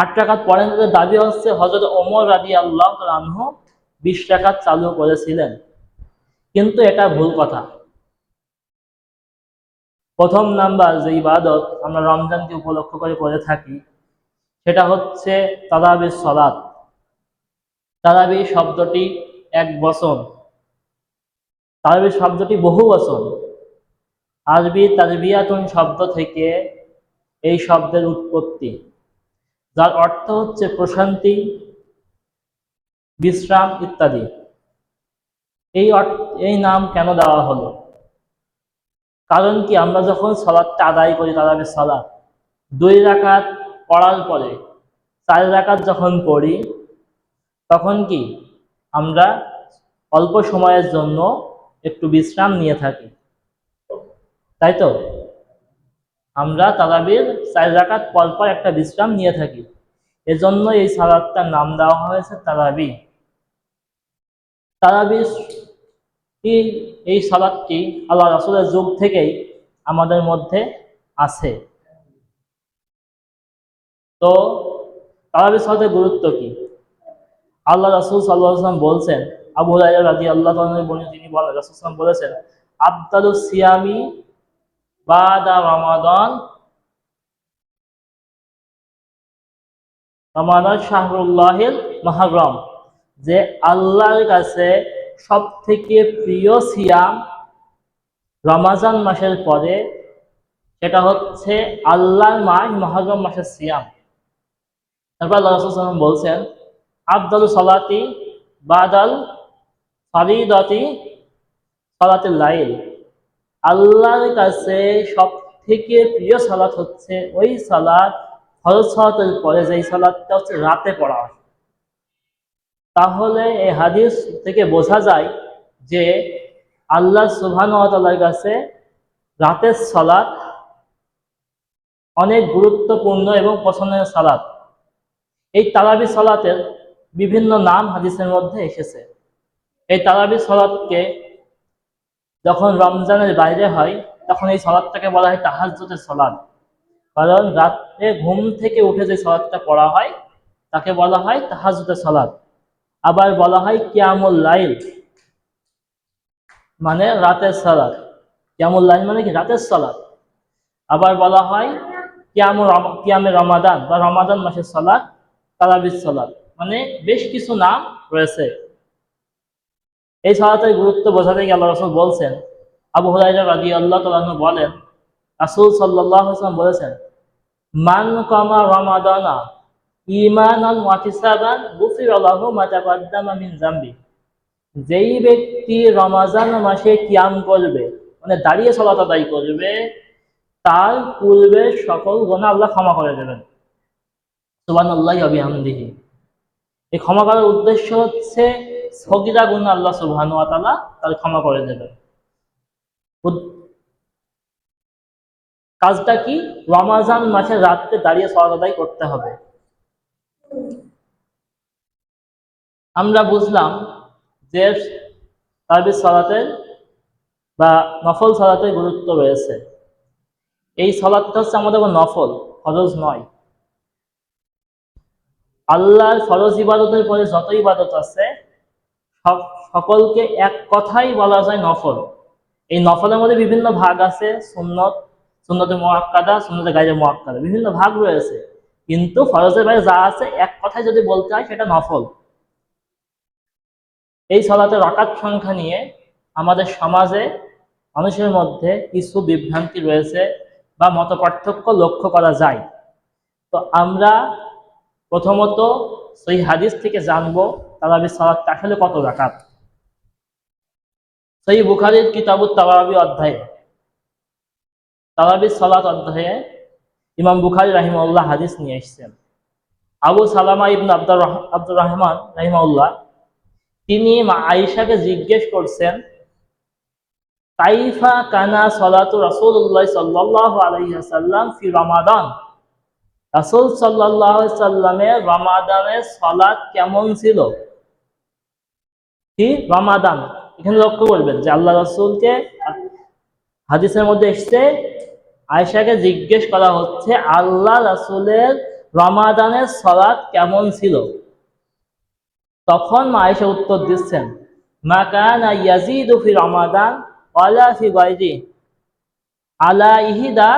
8 রাকাত পড়েন। তাদের দাবি হচ্ছে হযরত ওমর রাদিয়াল্লাহু তাআলা আনহু 20 রাকাত চালু করেছিলেন, কিন্তু এটা ভুল কথা। প্রথম নাম্বার যে ইবাদত আমরা রমজানকে উপলক্ষ করে করে থাকি সেটা হচ্ছে তারাবির সালাত। তারাবি শব্দটি এক বচন, তারাবি শব্দটি বহু বচন। আরবি তারবিয়াতুন শব্দ থেকে এই শব্দের উৎপত্তি, যার অর্থ হচ্ছে প্রশান্তি, বিশ্রাম ইত্যাদি। এই নাম কেন দেওয়া হলো? কারণ কি, আমরা যখন সালাতটা আদায় করি, তারাবির সালাত 2 রাকাত পড়ার পরে 4 রাকাত যখন পড়ি, তখন কি আমরা অল্প সময়ের জন্য একটু বিশ্রাম নিয়ে থাকি, তাই তো? আমরা তারাবির 4 রাকাত পর পর একটা বিশ্রাম নিয়ে থাকি, এজন্য এই সালাতটার নাম দেওয়া হয়েছে তারাবি। তারাবি এই সালাতটি আল্লাহ রাসূলের যুগ থেকেই আমাদের মধ্যে আছে। তো তারাবি সালাতের গুরুত্ব কি? আল্লাহ রাসূল সাল্লাল্লাহু আলাইহি ওয়াসাল্লাম বলছেন, আবু হুরায়রা রাদিয়াল্লাহু তাআলা বর্ণিত, তিনি বলেন, রাসূল সাল্লাল্লাহু আলাইহি ওয়াসাল্লাম বলেছেন, আফদালুস সিয়ামি বাদা রমাদান রমাদান শাহরুল্লাহিল মুহররম, যে আল্লাহর কাছে সবথেকে প্রিয় সিয়াম রমাজান মাসের পরে সেটা হচ্ছে আল্লাহর মাস মুহররম মাসের সিয়াম। তারপর আল্লাহ রাসূল সাল্লাল্লাহু আলাইহি ওয়াসাল্লাম বলছেন, আফদালুস সালাতি বাদাল ফারিদাতি সালাতুল লাইল, আল্লাহর কাছে সব থেকে প্রিয় সালাত হচ্ছে ওই সালাত, ফরজ সালাতের পরে যেই সালাতটা হচ্ছে রাতে পড়া হয়। তাহলে এই হাদিস থেকে বোঝা যায় যে আল্লাহ সুবহানাহু ওয়া তাআলার কাছে রাতের সালাত অনেক গুরুত্বপূর্ণ এবং পছন্দের সালাত। এই তারাবি সালাতের বিভিন্ন নাম হাদিসের মধ্যে এসেছে। এই তারাবি সালাতকে যখন রমজানের বাইরে হয় তখন এই সালাতটাকে বলা হয় তাহাজ্জুদের সালাত, কারণ রাতে ঘুম থেকে উঠে যে সালাতটা পড়া হয় তাকে বলা হয় তাহাজ্জুদের সালাত। আবার বলা হয় কিয়ামুল লাইল, মানে রাতের সালাত। কিয়ামুল লাইল মানে কি? রাতের সালাত। আবার বলা হয় কিয়ামে রমাদান বা রমাদান মাসের সালাত, তারাবির সালাত, মানে বেশ কিছু নাম রয়েছে। এই সালাতের গুরুত্ব বোঝাতে গিয়ে আল্লাহ রাসূল বলছেন, আবু হুরায়রা রাদিয়াল্লাহু তাআলা আনহু বলেন, রাসূল সাল্লাল্লাহু আলাইহি ওয়াসাল্লাম বলেছেন, মান কামা রমাদানা ঈমানান ওয়া ইহতিসাবান গুফিরা লাহু মা তাকাদ্দামা মিন যামবি, যেই ব্যক্তি রমাজান মাসে কিয়াম করবে, মানে দাঁড়িয়ে সালাত আদায় করবে, তার পূর্বের সকল গুনাহ আল্লাহ ক্ষমা করে দেবেন। সুবহানাল্লাহি ওয়া বিহামদিহি। এই ক্ষমা করার উদ্দেশ্য হচ্ছে সগীরা গুনাহ আল্লাহ সুবহানাহু ওয়া তাআলা তার ক্ষমা করে দেবেন। কাজটা কি? রমাজান মাসে রাতে দাঁড়িয়ে সালাত আদায় করতে হবে। আমরা বুঝলাম যে তারাবির সালাতের বা নফল সালাতের গুরুত্ব রয়েছে। এই সালাতটা হচ্ছে আমাদের নফল, ফরজ নয়। আল্লাহর ফরজ ইবাদতের পরে যত ইবাদত আছে সকলকে এক কথাই বলা যায় নফল। এই নফলের মধ্যে বিভিন্ন ভাগ আছে, সুন্নত, সুন্নতে মুআক্কাদা, সুন্নতে গায়রে মুআক্কাদা, বিভিন্ন ভাগ রয়েছে, কিন্তু ফরজের বাইরে যা আছে এক কথায় যদি বলতে হয় সেটা নফল। এই সালাতের রাকাত সংখ্যা নিয়ে আমাদের সমাজে মানুষের মধ্যে কিছু বিভ্রান্তি রয়েছে বা মতপার্থক্য লক্ষ্য করা যায়। তো আমরা প্রথমত সহিহ হাদিস থেকে জানবো তারাবির সালাতটা আসলে কত রাকাত। সহিহ বুখারীর কিতাবুত তারাবি অধ্যায়ে, তারাবির সালাত অধ্যায়ে ইমাম বুখারী রাহিমাহুল্লাহ হাদিস নিয়ে এসেছেন। আবু সালামা ইবনে আব্দুর রহমান রাহিমাহুল্লাহ, তিনি মা আয়েশাকে জিজ্ঞেস করছেন, কাইফা কানা সালাতু রাসূলুল্লাহ সাল্লাল্লাহু আলাইহি ওয়াসাল্লাম ফি রমাদান, রাসূল সাল্লাল্লাহু আলাইহি ওয়াসাল্লামের রমাদানের সালাত কেমন ছিল? কি রমাদান, এখানে লক্ষ্য করবেন যে আল্লাহ রাসূলকে হাদিসের মধ্যে এসেছে আয়েশাকে জিজ্ঞেস করা হচ্ছে আল্লাহ রাসূলের রমাদানের সালাত কেমন ছিল? তখন মা আয়েশা উত্তর দিচ্ছেন, মা কানা ইয়াজিদু ফি রমাদান ওয়ালা ফি গায়রি আলা ইহদা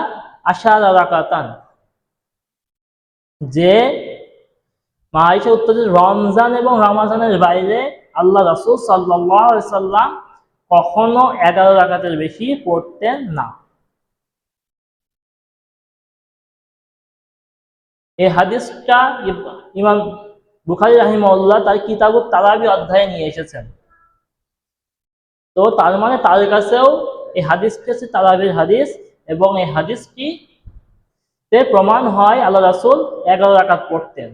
আশারা রাকাতান। যে মা আয়েশা উত্তর দিচ্ছেন, রমজান এবং রমাদানের বাইরে আল্লাহ রাসূল সাল্লাল্লাহু আলাইহি সাল্লাম কখনো 11 রাকাতের বেশি পড়তেন না। এই হাদিসটা ইমাম বুখারী রাহিমাহুল্লাহ তার কিতাবুত তারাবি অধ্যায়ে নিয়ে এসেছেন। তো তার মানে তার কাছেও এই হাদিসটি হচ্ছে তারাবির হাদিস, এবং এই হাদিসটি তে প্রমাণ হয় আল্লাহ রাসূল 11 রাকাত পড়তেন।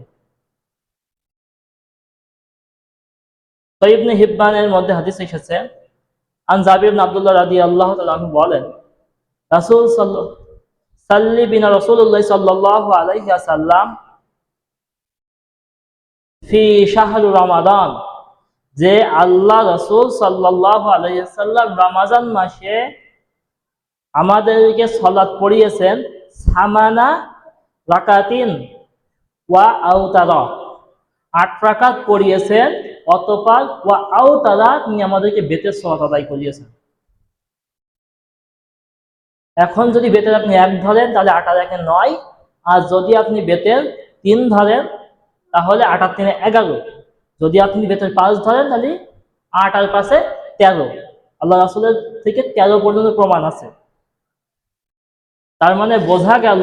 সহিহ ইবনে হিব্বানের মধ্যে হাদিস এসেছে, আন জাবির ইবনে আব্দুল্লাহ রাদিয়াল্লাহু তাআলা আনহু বলেন, রাসূল সাল্লি বিনা রাসূলুল্লাহ সাল্লাল্লাহু আলাইহি ওয়াসাল্লাম ফি শাহর রমাদান, যে আল্লাহ রাসূল সাল্লাল্লাহু আলাইহি ওয়াসাল্লাম রমাজান মাসে আমাদেরকে সালাত পড়িয়েছেন সামানা রাকাতিন ওয়া আওতারা, 8 রাকাত পড়িয়েছেন, অতঃপর ওয়া আওতারা তিনি আমাদেরকে বেতের সালাত আদায় করিয়েছেন। এখন যদি বেতের আপনি 1 ধরেন তাহলে 8 আর 1 9, আর যদি আপনি বেতের 3 ধরেন তাহলে 8 আর 3 11, যদি আপনি বেতের 5 ধরেন তাহলে 8 আর 5 13। আল্লাহ রাসূলের থেকে 13 পর্যন্ত প্রমাণ আছে। তার মানে বোঝা গেল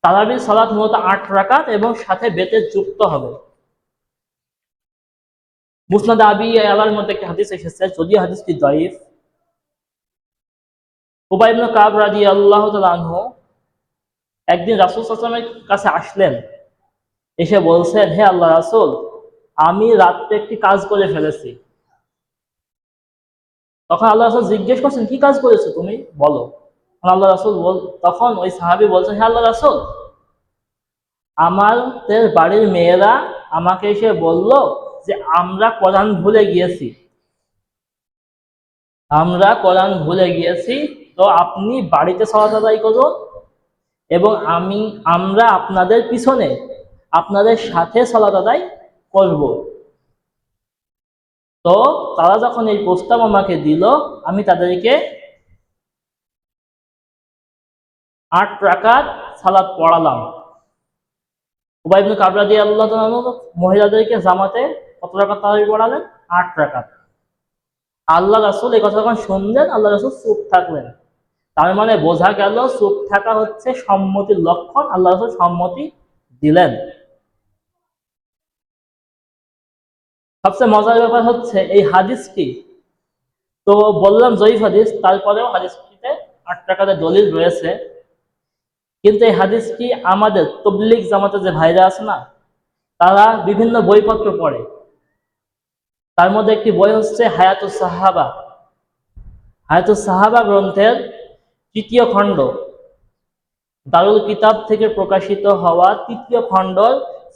তারাবির সালাত মূলত 8 রাকাত এবং সাথে বেতের যুক্ত হবে। মুসনাদ আবি ইয়ালার মধ্যে একটা হাদিস এসেছে, যদিও হাদিসটি দাঈফ। উবাই ইবনে কাব রাদিয়াল্লাহু তাআলা আনহু একদিন রাসূল সাল্লাল্লাহু আলাইহি ওয়াসাল্লামের কাছে আসলেন, এসে বলছেন, হে আল্লাহ রাসূল, আমি রাতে একটি কাজ করে ফেলেছি। তখন আল্লাহ রাসূল জিজ্ঞেস করছেন, কি কাজ করেছো তুমি, বলো। আল্লাহ রাসূল তখন ওই সাহাবী বলছেন, হে আল্লাহ রাসূল, আমাদের বাড়ির মেয়েরা আমাকে এসে বলল যে আমরা কোরআন ভুলে গিয়েছি, তো আপনি বাড়িতে সালাত আদায় করুন এবং আমরা আপনাদের পিছনে আপনাদের সাথে সালাত আদায় করব। তো তারা যখন এই প্রস্তাব আমাকে দিল, আমি তাদেরকে 8 রাকাত সালাত পড়ালাম। উবাই ইবনে কাব রাদিয়াল্লাহু তাআলা আনহু মহিলাদেরকে জামাতে কত রাকাত তারাবি পড়ালেন? 8 রাকাত। আল্লাহ রাসূল এই কথা যখন শুনলেন, আল্লাহ রাসূল চুপ থাকলেন। তার মানে বোঝা গেল চুপ থাকা হচ্ছে সম্মতির লক্ষণ। আল্লাহ রাসূল সম্মতি দিলেন। সবচেয়ে মজার ব্যাপার হচ্ছে এই হাদিসটি তো বললাম জয়ীফ হাদিস, তারপরেও হাদিসটিতে 8 রাকাতের দলিল রয়েছে। কিন্তু এই হাদিসটি আমাদের তাবলীগ জামাতের যে ভাইরা আছে না, তারা বিভিন্ন বইপত্র পড়ে। তার মধ্যে একটি বই হচ্ছে হায়াতুস সাহাবা গ্রন্থের 3য় খণ্ড, দারুল কিতাব থেকে প্রকাশিত হওয়া 3য় খণ্ড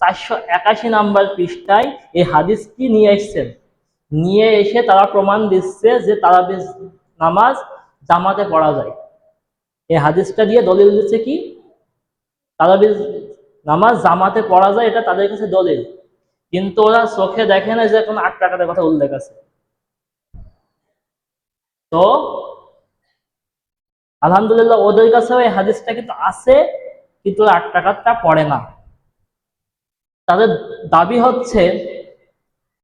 481 নম্বর পৃষ্ঠায় এই হাদিসটি নিয়ে এসে তারা প্রমাণ দিচ্ছে যে তারাবির নামাজ জামাতে পড়া যায়। এই হাদিসটা দিয়ে দলিল দিচ্ছে কি তারাবির নামাজ জামাতে পড়া যায়, এটা তাদের কাছে দলিল। কিন্তু ওরা চোখে দেখে না যে কোনো 8 রাকাতের কথা উল্লেখ আছে। তো আলহামদুলিল্লাহ ওদের কাছেও এই হাদিসটা কিন্তু আছে, কিন্তু 8 রাকাতটা পড়ে না। তাদের দাবি হচ্ছে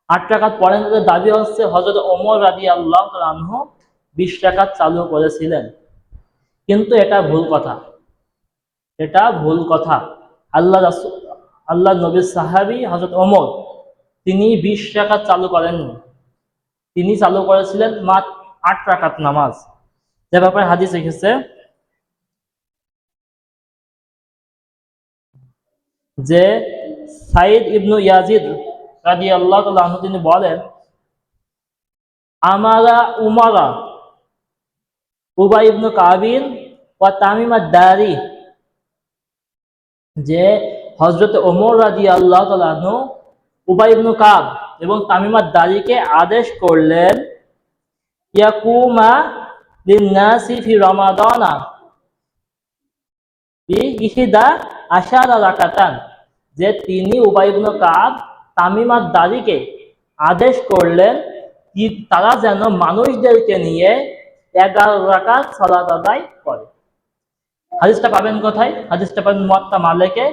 8 রাকাত পড়েন, তাদের দাবি হচ্ছে হযরত ওমর রাদিয়াল্লাহু তাআলা আনহু 20 রাকাত চালু করেছিলেন। কিন্তু এটা ভুল কথা। আল্লাহ নবীর সাহাবী হযরত ওমর, তিনি 20 রাকাত চালু করেননি, তিনি চালু করেছিলেন মাত্র 8 রাকাত নামাজ। যে ব্যাপারে হাদিস এসেছে যে সাইদ ইবনু ইয়াজিদ রাদিয়াল্লাহু তাআলা আনহু তিনি বলেন, উমারা উবাই ইবনু কাবিন ওয়া তামিম আদ-দারি, যে হযরত ওমর রাদিয়াল্লাহু তাআলা আনহু উবাই ইবনু কাব এবং তামিম আদ-দারিকে আদেশ করলেন, ইয়াকুমা লিন-নাসি ফি রমাদানা বি ইহদা আশারা রাকাতান, যে তিনি উবাই ইবনে কাব তামিম আদ-দারিকে আদেশ করলেন কি তারা যেন মানুষদেরকে নিয়ে 11 রাকাত সালাত আদায় করে। হাদিসটা পাবেন কোথায়? হাদিসটা পাবেন মুয়াত্তা মালিকে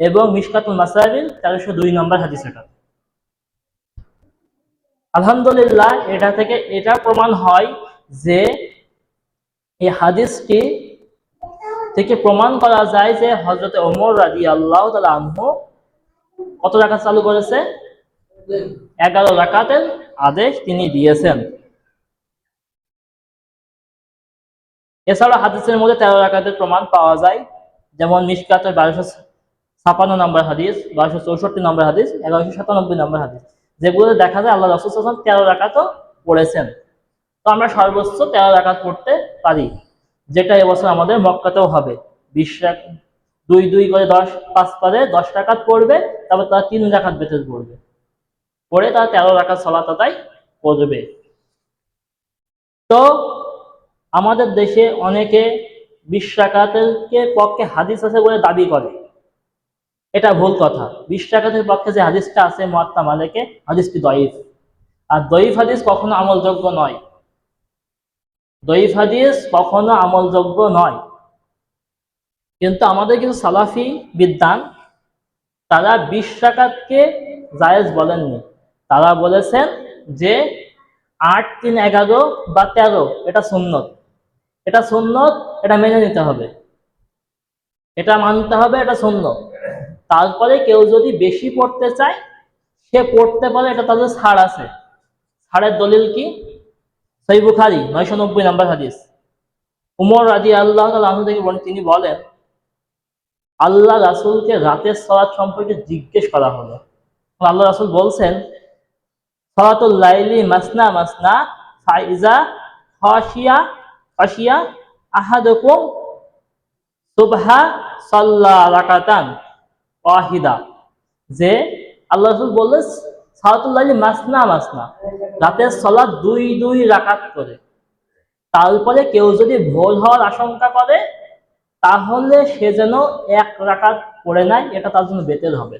এবং মিশকাতুল মাসাবিল 1302 নম্বর হাদিস। এটা আলহামদুলিল্লাহ, এটা থেকে এটা প্রমাণ হয় যে এই হাদিসটি থেকে প্রমাণ করা যায় যে হযরত ওমর রাদিয়াল্লাহু তাআলা আনহু কত রাকাত চালু করেছে? 11 রাকাতের আদেশ তিনি দিয়েছেন। এছাড়া হাদিসের মধ্যে 13 রাকাতের প্রমাণ পাওয়া যায়, যেমন মিশকাতের 1256 নম্বর হাদিস, 1264 নম্বর হাদিস, 1197 নম্বর হাদিস, যেগুলো দেখা যায় আল্লাহ রাসূল সাল্লাল্লাহু আলাইহি ওয়াসাল্লাম 13 রাকাতও পড়েছেন। তো আমরা সর্বোচ্চ 13 রাকাত পড়তে পারি, যেটা এবছর আমাদের মক্কাতেও হবে। 20 রাকাত 2 2 করে 10, 5 পারে 10 রাকাত পড়বে, তারপর তারা 3 রাকাত বেতন পড়বে, পড়ে তারা 13 রাকাত সালাত আদায় করবে। তো আমাদের দেশে অনেকে 20 রাকাতের পক্ষে হাদিস আছে বলে দাবি করে, এটা ভুল কথা। 20 রাকাতের পক্ষে যে হাদিসটা আছে মুয়াত্তা মালিকে, হাদিসটি দঈফ। আর দঈফ হাদিস কখনো আমলযোগ্য নয়, দঈফ হাদিস কখনো আমলযোগ্য নয়। কিন্তু আমাদের কিছু সালাফি বিদ্বান তারা 20 রাকাতকে জায়েজ বলেননি, তারা বলেছেন যে 8, 3, 11 বা 13 এটা সুন্নত, এটা সুন্নত, এটা মেনে নিতে হবে, এটা মানতে হবে, এটা সুন্নত। তারপরে কেউ যদি বেশি পড়তে চায় সে পড়তে পারে, এটা তাদের ছাড় আছে। ছাড়ের দলিল কি? সহিহ বুখারী 990 নম্বর হাদিস। উমর রাদিয়াল্লাহু তাআলা আনহু থেকে তিনি বলেন, আল্লাহ রাসূলকে রাতের সালাত সম্পর্কে জিজ্ঞেস করা হলো। আল্লাহ রাসূল বলছেন, সালাতুল লাইলি মাসনা মাসনা ফাইজা খাশিয়া আহাদুকুম সুবহা সাল্লা রাকাতান ওয়াহিদা, যে আল্লাহ রাসূল বললেন সালাতুল লাইলি মাসনা মাসনা, রাতের সালাত 2 2 রাকাত করে। তারপরে কেউ যদি ভুল হওয়ার আশঙ্কা করে তাহলে সে যেন 1 রাকাত পড়ে নেয়, এটা তার জন্য বেতেল হবে।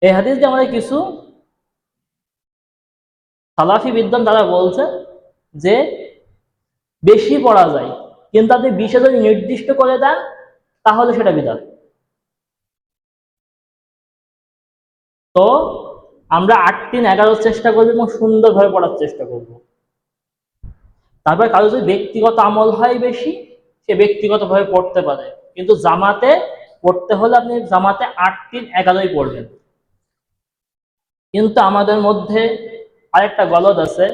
এই হাদিস দিয়ে আমাদের কিছু সালাফি বিদ্বান তারা বলছে যে বেশি পড়া যায়, কিন্তু আপনি 20 যদি নির্দিষ্ট করে দেন তাহলে সেটা বিদআত। তো আমরা 8, 3, 11 চেষ্টা করবো এবং সুন্দরভাবে পড়ার চেষ্টা করব। তারপর কারো যদি ব্যক্তিগত আমল হয় বেশি, সে ব্যক্তিগতভাবে পড়তে পারে, কিন্তু জামাতে পড়তে হলে আপনি জামাতে 8, 3, 11 পড়বেন। কিন্তু আমাদের মধ্যে আরেকটা গলদ আছে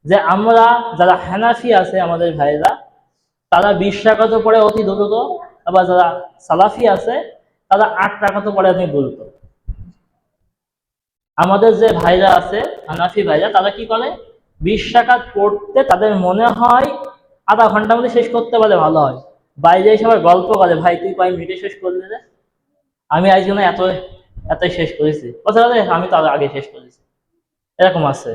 যে আমরা যারা হানাফি আছে আমাদের ভাইরা, তারা 20 রাকাতও পড়ে অতি দ্রুত, আবার যারা সালাফি আছে তারা 8 রাকাতও পড়ে অতি দ্রুত। আমাদের যে ভাইরা আছে হানাফি ভাইরা, তারা কি করে, 20 রাকাত পড়তে তাদের মনে হয় আধা ঘন্টার মধ্যে শেষ করতে পারলে ভালো হয়। বাইরে এসে আবার গল্প করে, ভাই তুই কয় মিনিটে শেষ করলি রে, আমি আজ জন্য এতই শেষ করেছি, আমি তো আগে শেষ করেছি, এরকম আছে।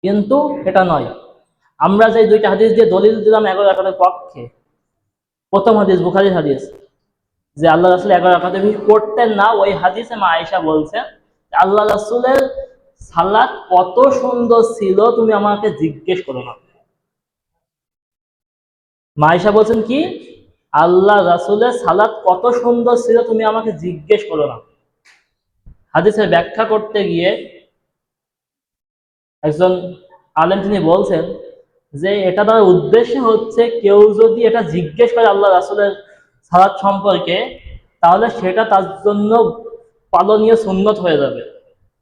কিন্তু এটা নয়। আমরা যে 2টা হাদিস দিয়ে দলিল দিলাম 11 রাকাতের পক্ষে, প্রথম হাদিস বুখারীর হাদিস, যে আল্লাহ রাসূল 11 রাকাতের বেশি পড়তেন না, ওই হাদিসে মা আয়েশা বলছেন আল্লাহ রাসূলের সালাত কত সুন্দর ছিল তুমি আমাকে জিজ্ঞেস করো না। মা আয়েশা বলছেন কি, আল্লাহ রাসূলের সালাত কত সুন্দর ছিল তুমি আমাকে জিজ্ঞেস করো না। হাদিসের ব্যাখ্যা করতে গিয়ে একজন আলেম তিনি বলছেন যে এটা তার উদ্দেশ্য হচ্ছে কেউ যদি এটা জিজ্ঞেস করে আল্লাহ রাসূলের সালাত সম্পর্কে, তাহলে সেটা তার জন্য পালনীয় সুন্নত হয়ে যাবে।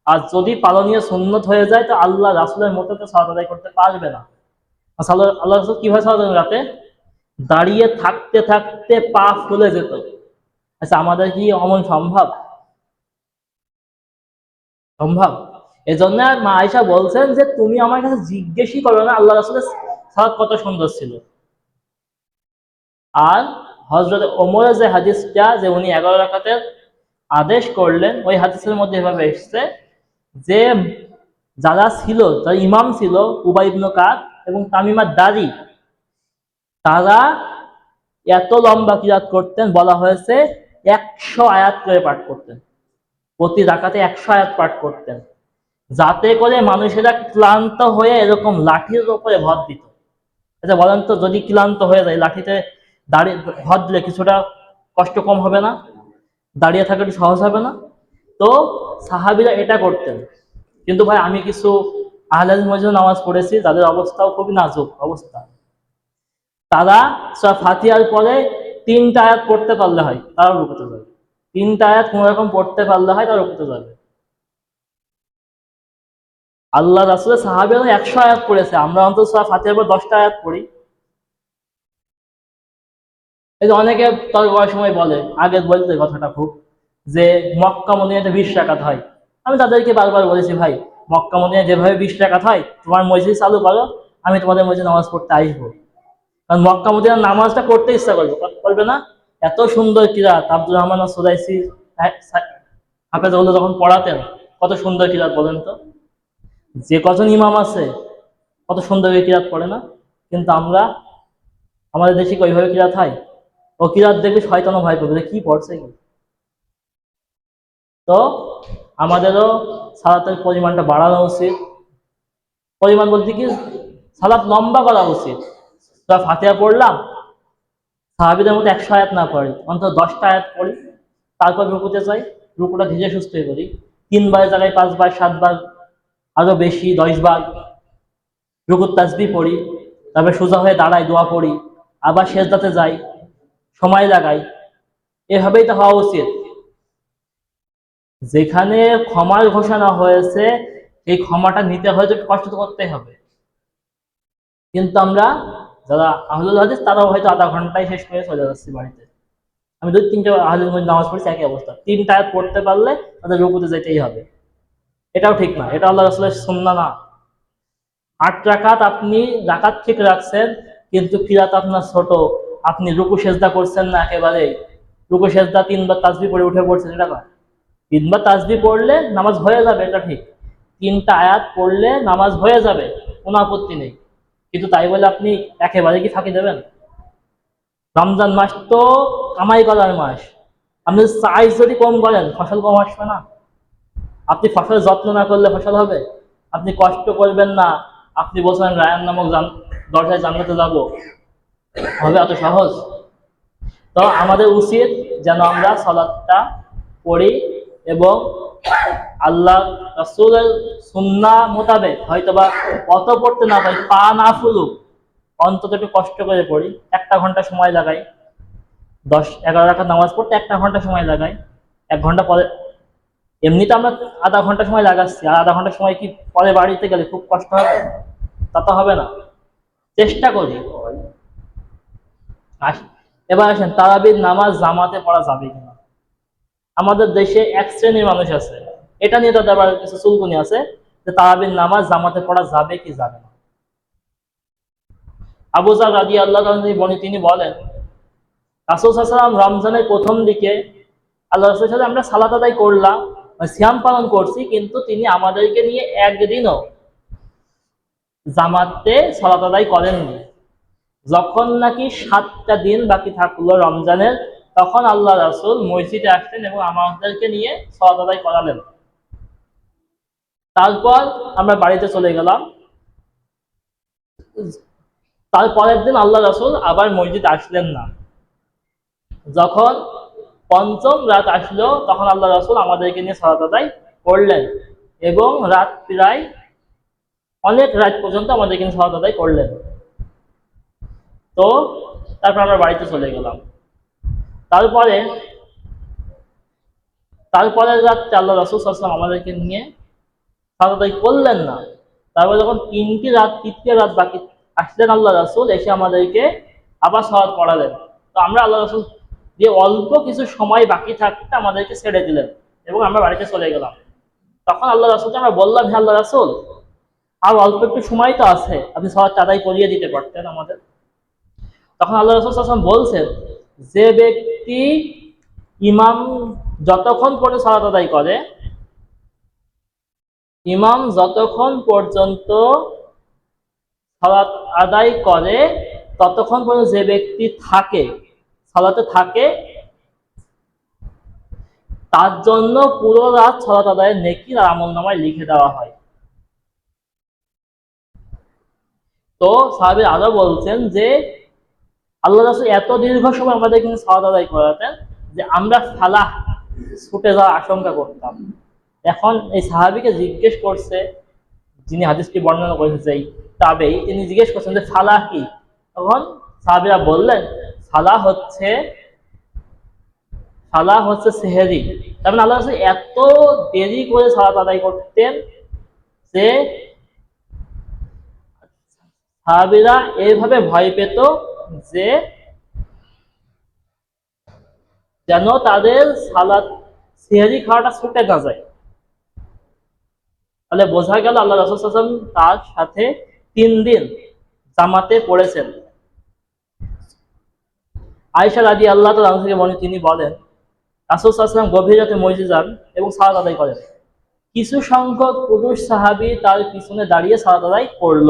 আর যদি পালনীয় সুন্নত হয়ে যায় তো আল্লাহ রাসূলের মতো কেউ সালাত আদায় করতে পারবে না। আল্লাহ রাসূল কিভাবে সালাত আদায় রাতে দাঁড়িয়ে থাকতে থাকতে পা ফুলে যেত। আচ্ছা, আমাদের কি অমন সম্ভব? সম্ভব? এজন্য মা আয়েশা বলছেন যে তুমি আমার কাছে জিজ্ঞেসই করো না আল্লাহ রাসূলের সালাত কত সুন্দর ছিল। আর হযরত ওমরের যে হাদিসটা, যে উনি 11 রাকাতের আদেশ করলেন, ওই হাদিসের মধ্যে এভাবে এসেছে যে যারা ছিল, যারা ইমাম ছিল উবাই ইবনে কাব এবং তামিম আদ-দারি, তারা এত লম্বা কিরাত করতেন, বলা হয়েছে 100 আয়াত করে পাঠ করতেন, প্রতি রাকাতে 100 আয়াত পাঠ করতেন, যাতে করে মানুষেরা ক্লান্ত হয়ে এরকম লাঠির উপরে ভর দিত। আচ্ছা বলেন তো, যদি ক্লান্ত হয়ে যায় লাঠিতে দাঁড়িয়ে ভর দিলে কিছুটা কষ্ট কম হবে না? দাঁড়িয়ে থাকা একটু সহজ হবে না? তো সাহাবীরা এটা করতেন। কিন্তু ভাই আমি কিছু আহলে মসজিদে নামাজ পড়েছি, তাদের অবস্থাও খুবই নাজুক অবস্থা। তারা সূরা ফাতিহার পরে 3টা আয়াত পড়তে পারলে হয় তারাও রুকুতে যাবে, 3টা আয়াত কোন রকম পড়তে পারলে হয় তারা রুকুতে যাবে। আল্লাহ রাসূলের সাহাবীরা 100 আয়াত পড়েছে, আমরা অন্তত সূরা ফাতিহার পর 10টা আয়াত পড়ি। এই যে অনেকে তর্ক করার সময় বলে, আগে বলতে কথাটা খুব, যে মক্কা মদিনাতে 20 রাকাত হয়। আমি তাদেরকে বারবার বলেছি, ভাই মক্কা মদিনায় যেভাবে 20 রাকাত হয়, তোমার মসজিদ চালু করো, আমি তোমাদের মসজিদে নামাজ পড়তে আসবো। কারণ মক্কা মদিনার নামাজটা করতে ইচ্ছা করবে না? এত সুন্দর কিরাত আব্দুর রহমান সুদাইসি হাফেজউল্লাহ যখন পড়াতেন, কত সুন্দর কিরাত বলেন তো। যে কজন ইমাম আছে কত সুন্দর কিরাত পড়ে না? কিন্তু আমরা আমাদের দেশে কি ওইভাবে কিরাত হয়? ও কিরাত দেখবে শয়তানও ভয় করবে যে কি পড়ছে কি। তো আমাদেরও সালাতের পরিমাণটা বাড়ানো উচিত। পরিমাণ বলতে কি, সালাত লম্বা করা উচিত। ফাতিহা পড়লাম, সাহাবীদের মতো 100 আয়াত না পড়ি, অন্তত 10টা আয়াত পড়ি, তারপর রুকুতে যাই, রুকুটা ধীরে সুস্থে করি, 3 বার জায়গায় 5 বার 7 বার, আরো বেশি 10 বার রুকুত তাসবিহ পড়ি, তারপর সোজা হয়ে দাঁড়াই, দোয়া পড়ি, আবার সেজদাতে যাই, সময় লাগাই। এভাবেই তো হওয়া উচিত। যেখানে ক্ষমার ঘোষণা হয়েছে এই ক্ষমাটা নিতে হয়তো একটু কষ্ট করতে হবে। কিন্তু আমরা যারা আহলুল হাদিস তারাও হয়তো আধা ঘন্টায় শেষ করে চলে যাচ্ছি বাড়িতে। আমি 2-3টা আহলুল মধ্যে নামাজ পড়ছি, একই অবস্থা, 3টা আয়াত পড়তে পারলে তাদের রুকুতে যেতেই হবে। এটাও ঠিক না, এটা আল্লাহ রাসূলের সুন্নাহ না। 8 রাকাত আপনি রাকাত ঠিক রাখছেন, কিন্তু কিরাত আপনার ছোট, আপনি রুকু সেজদা করছেন না একেবারে, রুকু সেজদা 3 বার তাসবিহ পড়ে উঠে পড়ছেন, এটা না। 3 বার তাসবিহ পড়লে নামাজ হয়ে যাবে, এটা ঠিক। 3টা আয়াত পড়লে নামাজ হয়ে যাবে, কোনো আপত্তি নেই। কিন্তু তাই বলে আপনি একেবারে কি ফাঁকি দেবেন? রমজান মাস তো কামাই করার মাস, আপনি সাইজ যদি কম করেন ফসল কম আসবে না? আপনি ফসল যত্ন না করলে ফসল হবে? আপনি কষ্ট করবেন না, আপনি বলছেন রায়ান নামক দরজায় জান্নাতে যাব, হবে এত সহজ? তো আমাদের উচিত যেন আমরা সালাতটা পড়ি এবং আল্লাহ রাসূলের সুন্নাহ মোতাবেক, হয়তোবা অত পড়তে না পারি, পা না ফুলুক, অন্তত একটু কষ্ট করে পড়ি, 1টা ঘন্টা সময় লাগাই। 10-11 রাকাত নামাজ পড়তে 1টা ঘন্টা সময় লাগাই, 1 ঘন্টা পরে। এমনিতে আমরা আধা ঘন্টা সময় লাগাচ্ছি, আর আধা ঘন্টা সময় কি পরে বাড়িতে গেলে খুব কষ্ট হবে? তা তো হবে না। চেষ্টা করি। এবার আসেন, তারাবির নামাজ জামাতে পড়া যাবে কিনা? আমাদের দেশে এক শ্রেণীর মানুষ আছে, এটা নিয়ে তাদের আবার কিছু চুলকুনি আছে, যে তারাবির নামাজ জামাতে পড়া যাবে কি যাবে না। আবু যার রাদিয়াল্লাহু আনহু তিনি বলেন, রাসূল সাল্লাল্লাহু আলাইহি ওয়াসাল্লাম রমজানের প্রথম দিকে আল্লাহ রাসূলের সাথে আমরা সালাত আদায় করলাম, সিয়াম পালন করছি, কিন্তু তিনি আমাদেরকে নিয়ে একদিনও জামাতে সালাত আদায় করেননি। যখন নাকি 7টা দিন বাকি থাকলো রমজানের, তখন আল্লাহ রাসূল মসজিদে আসলেন এবং আমাদেরকে নিয়ে সালাত আদায় করালেন। তারপর আমরা বাড়িতে চলে গেলাম। তারপরের দিন আল্লাহ রাসূল আবার মসজিদে আসলেন না। যখন 5ম রাত আসলো, তখন আল্লাহ রাসূল আমাদেরকে নিয়ে সালাত আদায় করলেন এবং রাত প্রায় অনেক রাত পর্যন্ত আমাদেরকে নিয়ে সালাত আদায় করলেন। তো তারপর আমরা বাড়িতে চলে গেলাম। তারপরে তারপরের রাত্রে আল্লাহ রাসূল সাল্লাল্লাহু আলাইহি ওয়াসাল্লাম আমাদেরকে নিয়ে সালাত আদায় করলেন না। তারপর যখন 3টি রাত বাকি আসলেন, আল্লাহ রাসূল এসে আমাদেরকে আবার সালাত পড়ালেন। তো আমরা আল্লাহ রাসূল যে অল্প কিছু সময় বাকি থাকতে আমাদেরকে ছেড়ে দিলেন এবং আমরা বাড়িতে চলে গেলাম। তখন আল্লাহ রাসূলকে আমরা বললাম, হে আল্লাহ রাসূল, আর অল্প একটু সময় তো আছে, আপনি সালাত আদায় করিয়ে দিতে পারতেন আমাদের। তখন আল্লাহ রাসূল সাল্লাল্লাহু আলাইহি ওয়াসাল্লাম বলছেন, যে ব্যক্তি ইমাম যতক্ষণ পর্যন্ত সালাত আদায় করে, ইমাম যতক্ষণ পর্যন্ত সালাত আদায় করে ততক্ষণ পর্যন্ত যে ব্যক্তি থাকে, সালাতে থাকে, তার জন্য পুরো রাত সালাত আদায়ের নেকি আর আমলনামায় লিখে দেওয়া হয়। তো সাহাবী আরো বলছেন যে আল্লাহ রাসূল এত দীর্ঘ সময় আমাদের কিন্তু সালাত আদায় করাতেন যে আমরা ফালাহ ছুটে যাওয়ার আশঙ্কা করতাম। এখন এই সাহাবীকে জিজ্ঞেস করছে, যিনি হাদিসটি বর্ণনা করেছেন, যেই তাবেঈ, তিনি জিজ্ঞেস করছেন যে ফালাহ কি? তখন সাহাবীরা বললেন ফালাহ হচ্ছে সেহরি। তার মানে আল্লাহ রাসূল এত দেরি করে সালাত আদায় করতেন যে সাহাবীরা এইভাবে ভয় পেত যে যেন তাদের সালাত সেহরি খাওয়াটা ছুটে না যায়। তাহলে বোঝা গেল আল্লাহ রাসূল সাল্লাল্লাহু আলাইহি ওয়াসাল্লাম তার সাথে 3 দিন জামাতে পড়েছেন। আয়েশা রাদিয়াল্লাহু তাআলা থেকে বর্ণিত, তিনি বলেন রাসূল সাল্লাল্লাহু আলাইহি ওয়াসাল্লাম গভীর রাতে মসজিদে যান এবং সালাত আদায় করেন। কিছু সংখ্যক পুরুষ সাহাবী তার পিছনে দাঁড়িয়ে সালাত আদায় করল।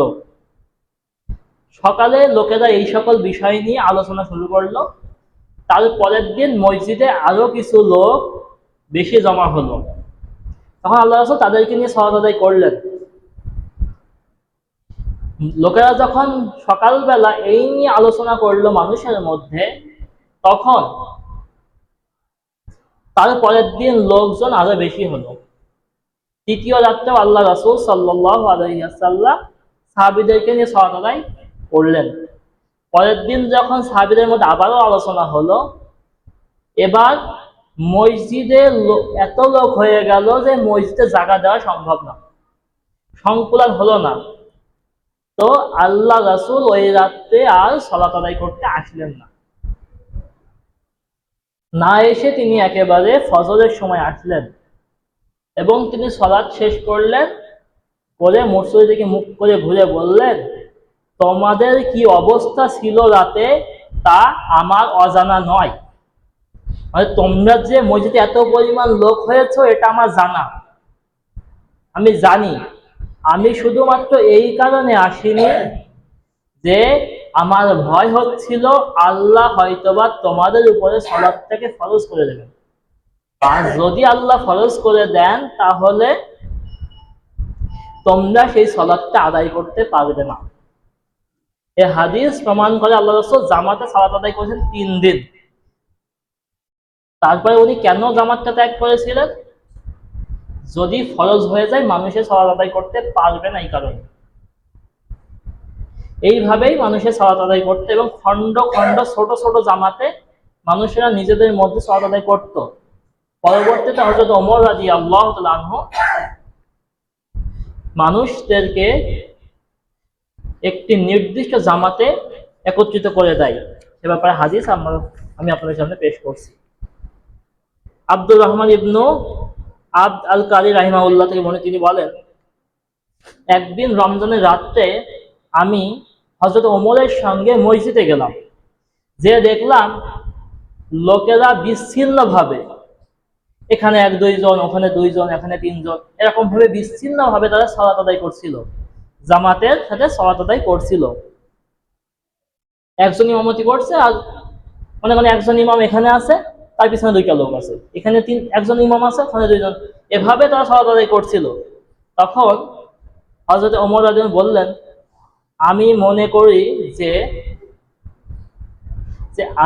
সকালে লোকেরা এই সকল বিষয় নিয়ে আলোচনা শুরু করলো। তার পরের দিন মসজিদে আরো কিছু লোক বেশি জমা হলো। তখন আল্লাহ রাসূল তাদেরকে নিয়ে সালাত আদায় করলেন। লোকেরা যখন সকালবেলা এই নিয়ে আলোচনা করলো মানুষের মধ্যে, তখন তার পরের দিন লোকজন আরো বেশি হলো। তৃতীয় রাত্রেও আল্লাহ রাসূল সাল্লাল্লাহু আলাইহি ওয়াসাল্লাম সাহাবীদেরকে নিয়ে সালাত আদায় করলেন। পরের দিন যখন সাহাবীদের মধ্যে আবারও আলোচনা হলো, এবার মসজিদে এত লোক হয়ে গেল যে মসজিদে জায়গা দেওয়া সম্ভব না, সংকুলান হলো না। তো আল্লাহ রাসূল ওই রাতে আর সালাত আদায় করতে আসলেন না। না এসে তিনি একেবারে ফজরের সময় আসলেন এবং তিনি সালাত শেষ করলেন, করে মসজিদের দিকে মুখ করে ঘুরে বললেন, তোমাদের কি অবস্থা ছিল রাতে তা আমার অজানা নয়। মানে তোমরা যে মসজিদে এত পরিমাণ লোক হয়েছে এটা আমার জানা, আমি জানি। আমি শুধুমাত্র এই কারণে আসিনি যে আমার ভয় হচ্ছিল আল্লাহ হয়তোবা তোমাদের উপরে সালাতটাকে ফরজ করে দেবেন, আর যদি আল্লাহ ফরজ করে দেন তাহলে তোমরা সেই সালাতটা আদায় করতে পারবে না। এই হাদিস প্রমাণ করে আল্লাহ রাসূল জামাতে সালাত আদায় করেছেন 3 দিন। তারপরে উনি কেন জামাতটা ত্যাগ করেছিলেন? যদি ফরজ হয়ে যায় মানুষের সালাত আদায় করতে পারবে না, এই কারণে। এইভাবেই মানুষের সালাত আদায় করতে এবং খন্ড খন্ড ছোট ছোট জামাতে মানুষেরা নিজেদের মধ্যে সালাত আদায় করত। পরবর্তীতে হযরত ওমর রাদিয়াল্লাহু তাআলা আনহু মানুষদেরকে একটি নির্দিষ্ট জামাতে একত্রিত করে দেয়। এ ব্যাপারে হাদিস আমি আপনাদের সামনে পেশ করছি। আব্দুর রহমান ইবনু আবদ আল কারি রাহিমাহুল্লাহ থেকে বর্ণিত, তিনি বলেন, একদিন রমজানের রাতে আমি হযরত ওমরের সঙ্গে মসজিদে গেলাম, যে দেখলাম লোকেরা বিচ্ছিন্নভাবে, এখানে 1-2 জন, ওখানে 2 জন, এখানে 3 জন, এরকম ভাবে বিচ্ছিন্নভাবে তারা সালাত আদায় করছিল, জামাতের সাথে সালাত আদায় করছিল। একজন ইমামতি করছে, আর মানে একজন ইমাম এখানে আছে, তার পিছনে 2টা লোক আছে, এখানে একজন ইমাম আছে, ওখানে 2 জন, এভাবে তারা সালাত আদায় করছিল। তখন হযরত ওমর রাদিয়াল্লাহু বললেন, আমি মনে করি যে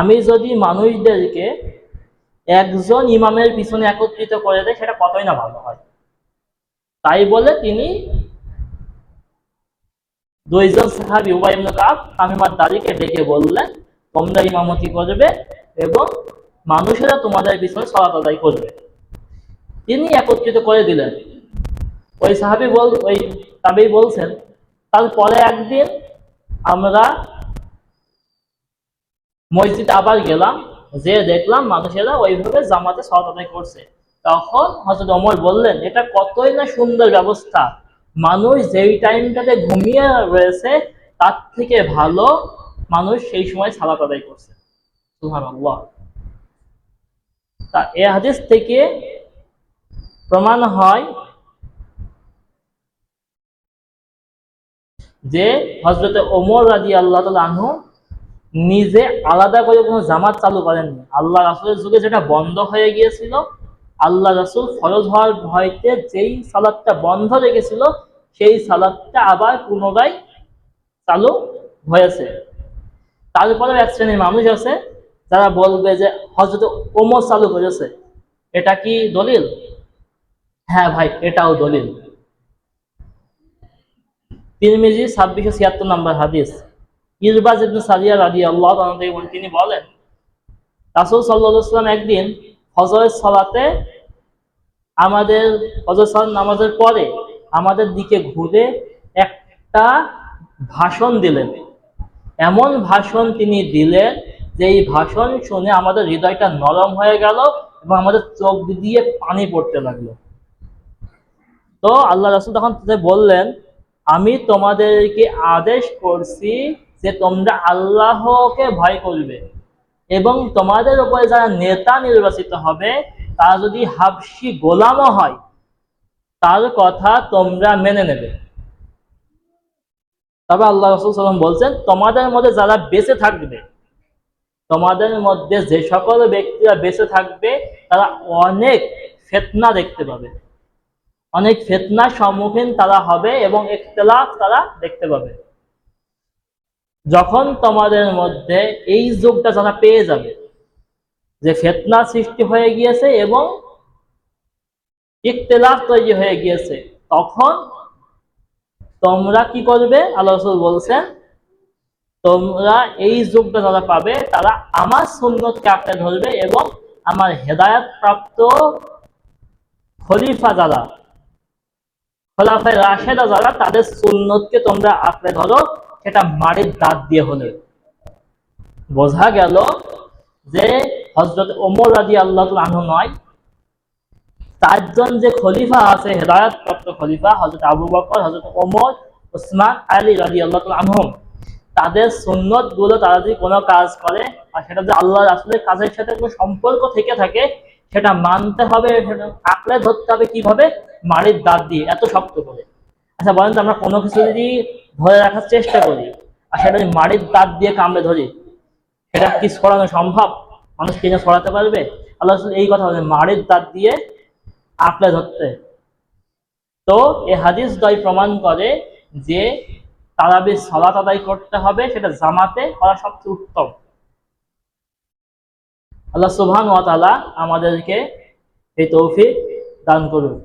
আমি যদি মানুষদেরকে একজন ইমামের পিছনে একত্রিত করে দেয় সেটা কতই না ভালো হয়। তাই বলে তিনি 2 জন সাহাবী উবাই ইবনে কাব, তামিমার দাড়িকে ডেকে বললেন, তোমরা ইমামতি করবে এবং মানুষেরা তোমাদের পিছনে সালাত আদায় করবে। তিনি একত্রিত করে দিলেন। ওই তাবেঈ বলছেন, তারপরে একদিন আমরা মসজিদে আবার গেলাম, যে দেখলাম মানুষেরা ওইভাবে জামাতে সালাত আদায় করছে। তখন হযরত ওমর বললেন, এটা কতই না সুন্দর ব্যবস্থা, মানুষ যেই টাইমটাতে ঘুমিয়ে রয়েছে তার থেকে ভালো মানুষ সেই সময় সালাত আদায় করছে। সুবহানাল্লাহ। তা এই হাদিস থেকে প্রমাণ হয় যে হযরত ওমর রাদিয়াল্লাহু তাআলা আনহু নিজে আলাদা করে কোনো জামাত চালু করেননি। আল্লাহ রাসূলের যুগে যেটা বন্ধ হয়ে গিয়েছিল, আল্লাহ রাসূল ফরজ হওয়ার ভয়তে যেই সালাতটা বন্ধ রেখেছিল সেই সালাতটা আবার পুনরায় চালু হয়েছে। তারপরে এক শ্রেণীর মানুষ আছে যারা বলবে যে হযরত ওমর চালু করেছে, এটা কি দলিল? হ্যাঁ ভাই, এটাও দলিল। তিরমিজি 2676 নম্বর হাদিস, ইরবাজ ইবনে সারিয়া রাদিয়াল্লাহু আনহু থেকে তিনি বলেন, রাসূল সাল্লাল্লাহু আলাইহি ওয়াসাল্লাম একদিন ফজরের সালাতে আমাদের ফজর সালাত নামাজের পরে আমাদের দিকে ঘুরে একটা ভাষণ দিলেন। এমন ভাষণ তিনি দিলেন যে এই ভাষণ শুনে আমাদের হৃদয়টা নরম হয়ে গেল এবং আমাদের চোখ দিয়ে পানি পড়তে লাগলো। তো আল্লাহ রাসূল তখন বললেন, আমি তোমাদেরকে আদেশ করছি যে তোমরা আল্লাহকে ভয় করবে এবং তোমাদের উপরে যারা নেতা নির্বাচিত হবে তারা যদি হাবশি গোলামও হয় তার কথা তোমরা মেনে নেবে। তবে আল্লাহ রাসূল সাল্লাল্লাহু আলাইহি ওয়াসাল্লাম বলছেন, তোমাদের মধ্যে যারা বেঁচে থাকবে, তোমাদের মধ্যে যে সকল ব্যক্তিরা বেঁচে থাকবে তারা অনেক ফিতনা দেখতে পাবে, অনেক ফিতনার সম্মুখীন তারা হবে এবং ইখতিলাফ তারা দেখতে পাবে। যখন তোমাদের মধ্যে এই যুগটা যারা পেয়ে যাবে যে ফিতনা সৃষ্টি হয়ে গিয়েছে এবং ইখতিলাফ তৈরি হয়ে গিয়েছে, তখন তোমরা কি করবে? আল্লাহ রাসূল বলছেন, তোমরা এই যুগটা যারা পাবে তারা আমার সুন্নতকে আঁকড়ে ধরবে এবং আমার হেদায়েত প্রাপ্ত খলিফা যারা, খোলাফায়ে রাশেদা যারা, তাদের সুন্নতকে তোমরা আঁকড়ে ধরো, সেটা মাটির দাঁত দিয়ে হলে। বোঝা গেল যে হযরত ওমর রাদিয়াল্লাহু আনহু নয়, চারজন যে খলিফা আছে হেদায়েত প্রাপ্ত খলিফা, হযরত আবু বকর, হযরত ওমর, উসমান, আলী রাদিয়াল্লাহু আনহুম, তাদের সুন্নত গুলো তারা যদি কোনো কাজ করে আর সেটা যদি আল্লাহ রাসূলের কাজের সাথে কোনো সম্পর্ক থেকে থাকে, সেটা মানতে হবে, সেটা আঁকড়ে ধরতে হবে। কিভাবে? মাটির দাঁত দিয়ে, এত শক্ত করে। আচ্ছা বলেন তো, আমরা কোনো কিছু যদি ধরে রাখার চেষ্টা করি আর সেটা যদি মাটির দাঁত দিয়ে কামড়ে ধরি, সেটা কি ছড়ানো সম্ভব? মানুষ কিনে ছড়াতে পারবে? আল্লাহ রাসূল এই কথা বলেন, মাটির দাঁত দিয়ে আঁকড়ে ধরতে। তো এই হাদিস দ্বয় প্রমাণ করে যে তারাবির সালাত আদায় করতে হবে, সেটা জামাতে করা সবচেয়ে উত্তম। আল্লাহ সুবহানাহু ওয়া তাআলা আমাদেরকে এই তৌফিক দান করুন।